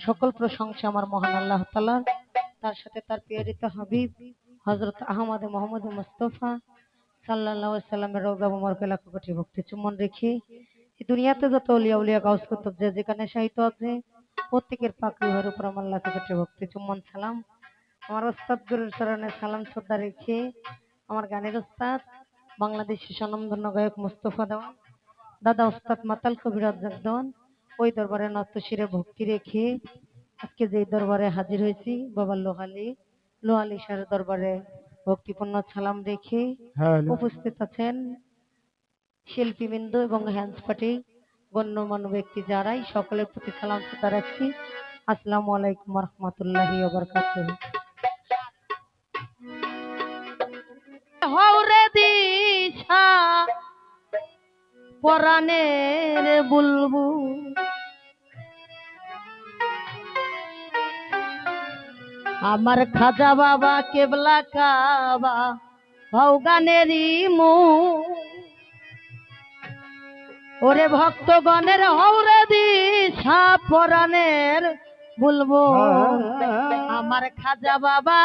সকল প্রশংসা আমার মহান আল্লাহ তাআলার, তার সাথে তার প্রিয়রিত হাবিব হযরত আহমদ মোহাম্মদ মুস্তাফা সাল্লাল্লাহু আলাইহি সাল্লামের রওজা মুবারকে লাখ কোটি ভক্তি চুম্বন রেখে এই দুনিয়াতে যত আউলিয়া উলিয়া গাউস কুতুব যে যেখানে সাহিত্য আছে প্রত্যেকের পাক রুহের উপর আমার লাখ কোটি ভক্তি চুম্বন সালাম। আমার ওস্তাদ গুরুর চরণে সালাম শ্রদ্ধা রেখে আমার গানের ওস্তাদ বাংলাদেশি স্বনামধন্য গায়ক মুস্তফা দেওয়ান দাদা ওস্তাদ মাতাল কবির রাজ্জাক দেওয়ান ওই দরবারে নতশিরে ভক্তি রেখে আজকে যে দরবারে হাজির হয়েছি বাবা লোহালি শাহের দরবারে ভক্তিপূর্ণ সালাম রেখে উপস্থিত আছেন শিল্পীবৃন্দ এবং হ্যান্স পার্টি গণ্যমান্য ব্যক্তি যারাই সকলের প্রতি সালাম শ্রদ্ধা রাখছি। আসসালামু আলাইকুম ওয়া রাহমাতুল্লাহি ওয়া বারাকাতুহু। হওরে দিশা পরাণের বুলবুল আমার খাজা বাবা কেবলা কাবা ভৌগানেরই ওরে ভক্তগণের হওরে দিশা পরাণের বুলবুল আমার খাজা বাবা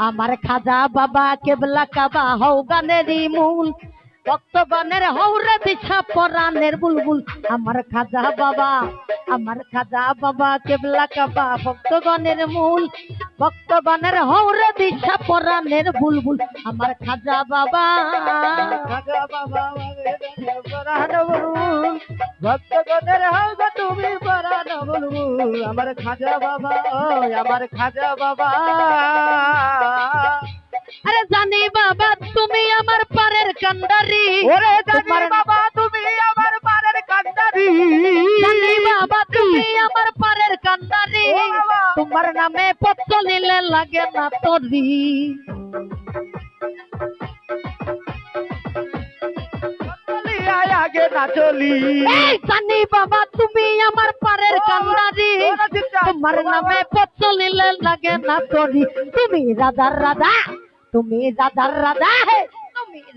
আমার খাজা বাবা কেবলা কাবা হও গানেরই মূল ভক্তগণের হৌরে দিশা পরাণের বুলবুল আমার খাজা বাবা কেবলা কাবা ভক্তগণের মূল ভক্তগণের হৌরে দিশা পরাণের বুলবুল আমার খাজা বাবা ভক্তগণের হৌরে তুমি পরাণ বুলবুল আমার খাজা বাবা আরে জানি বাবা তুমি আমার পারের কান্ডারি ওরে জানি বাবা তুমি আমার পারের কান্ডারি জানি বাবা তুমি আমার পারের কান্ডারি তোমার নামে পত্র নিলে লাগে না তরি আগে না চলি জানি বাবা তুমি আমার পারের কান্ডারি তোমার নামে পত্র নিলে লাগে না তরি তুমি রাধার রাধা তুমি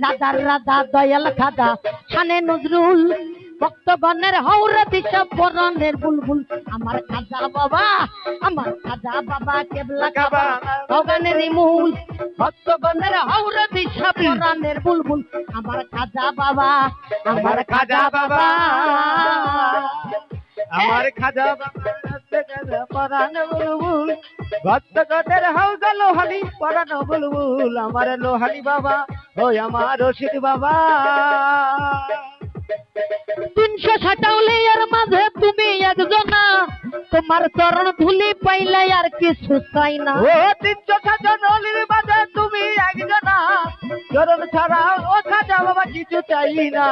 রাধার রাধা দয়াল খাদা শানে নজরুল ভক্তগণের হৌরে দিশা পরাণের বুলবুল আমার খাজা বাবা কেবলা কাবা ভগবানেরই মূল ভক্তগণের হৌরে দিশা পরাণের বুলবুল আমার খাজা বাবা আমার খাজা বাবা পরাণ বুলবুল ভক্তগণের হৌজা লোহালি পরাণ বুলবুল আমার লোহালি বাবা ওই আমার রশিদ বাবা 360 আউলিয়ার মাঝে তুমি একজনা তোমার চরণ ধুলি পাইলে আর কিছু চাই না ও 360 আউলির মাঝে তুমি একজনা চরণ ছাড়া ও খাজা বাবা কিছু চাই না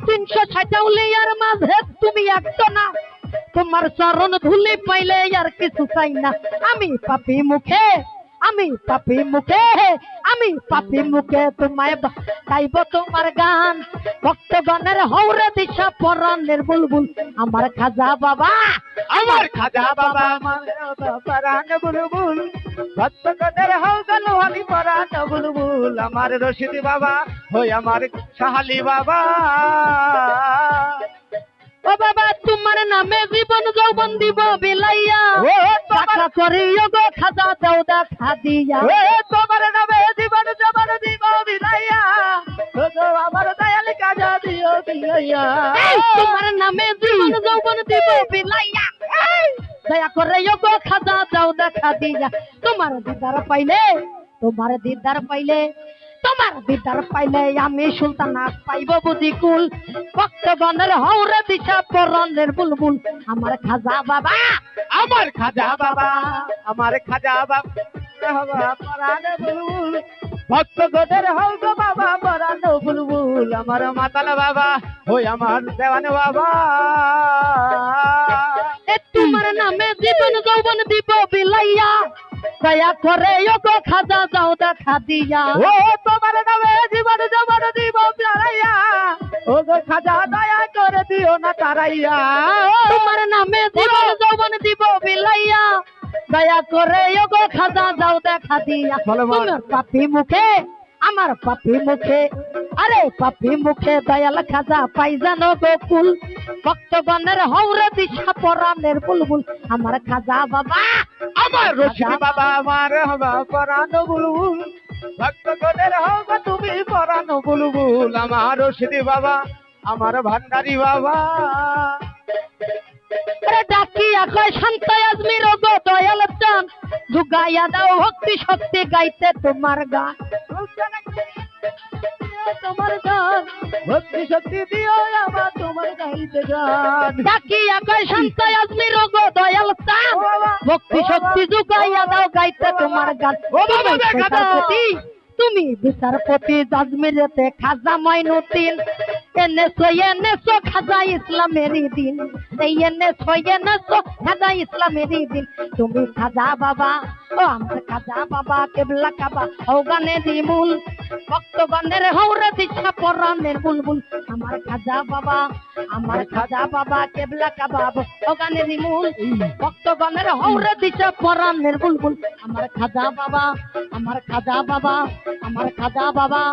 360 আউলিয়ার মাঝে তুমি একজনা তোমার চরণ ধুলি পাইলে আর কিছু চাই না আমি পাপী মুখে তোমায় গাইব তোমার গান ভক্তগণের হৌরে দিশা পরাণের বুলবুল আমার খাজা বাবা পরাণ বুলবুল ভক্তগণের হৌজা লোহালি পরাণ বুলবুল আমার রশিদ বাবা ওই আমার সাহালি বাবা ও বাবা তোমার নামে জীবন যৌবন দিব বিলাইয়া টাকা করিও গো খাজা দাও দেখা দিয়া তোমার নামে জীবন যৌবন দিব বিলাইয়া আমার দয়াল খাজা দিও বিলাইয়া তোমার নামে জীবন যৌবন দিব বিলাইয়া দয়া করিও গো খাজা দাও দেখা দিয়া তোমার দিদার পাইলে আমি সুলতানাত পাইব বুঝি কুল ভক্তগণের হৌরে দিশা পরাণের বুলবুল আমার খাজা বাবা পরাণ বুলবুল ভক্তগণের হৌজা বাবা পরাণ বুলবুল আমার মাতাল বাবা ওই আমার দেওয়ান বাবা তোমার নামে জীবন যৌবন দিব বিলাইয়া দয়া করে গো খাজা দাও দেখা দিয়া তোমার নামে জীবন যৌবন দিব বিলাইয়া ও গো খাজা দয়া করে দিও না তারাইয়া তোমার নামে জীবন যৌবন দিব বিলাইয়া দয়া করে ওগো খাজা যাও দেখা দিয়া বলো, বল। তোমার পাপি মুখে আমার পাপি মুখে আরে পাপি মুখে দয়াল খাজা পাই জানো গোকুল ভক্তগণের হৌরে দিশা পরাণের বুলবুল আমার খাজা বাবা আমার রশিদ বাবা আমার হবা পরানো বুলবুল ভক্তগণের হোক তুমি পরানো বুলবুল আমার রশিদ বাবা আমার ভান্ডারি বাবা আরে ডাকিয়া কয় শান্ত আজমির ওগো দয়াল চান জুগাইয়া দাও ভক্তি শক্তি গাইতে তোমার গান তোমার গান ভক্তি শক্তি দিও আমার তোমার গাইতে গান ডাকিয়া কয় শান্ত আজমির ওগো দয়াল চান ও বাবা, ভক্তি ও শক্তি বাবা, জুগাইয়া দাও গাইতে তোমার গান ও বাবা, তুমি দেখা দাও। বিচারপতি, তুমি বিচারপতি আজমিরেতে খাজা মাইনুদ্দিন এনেছো খাজা ইসলামেরই দিন এই এনেছো খাজা ইসলামেরই দিন তুমি খাজা বাবা ও আমার খাজা বাবা কেবলা কাবা ও গানে দিমুল ভক্তগণের হৌরে দিশা পরাণের বুলবুল আমার খাজা বাবা কেবলা কাবা ও গানে দিমুল ভক্তগণের হৌরে দিশা পরাণের বুলবুল আমার খাজা বাবা আমার খাজা বাবা আমার খাজা বাবা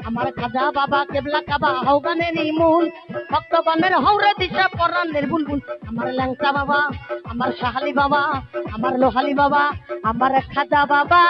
আমার খাজা বাবা কেবলা কাবা ও গানে দিমুল ভক্তগণের হৌরে দিশা পরাণের বুলবুল আমার ল্যাংচা বাবা আমার শাহালি বাবা আমার লোহালি বাবা আমার খাজা বাবা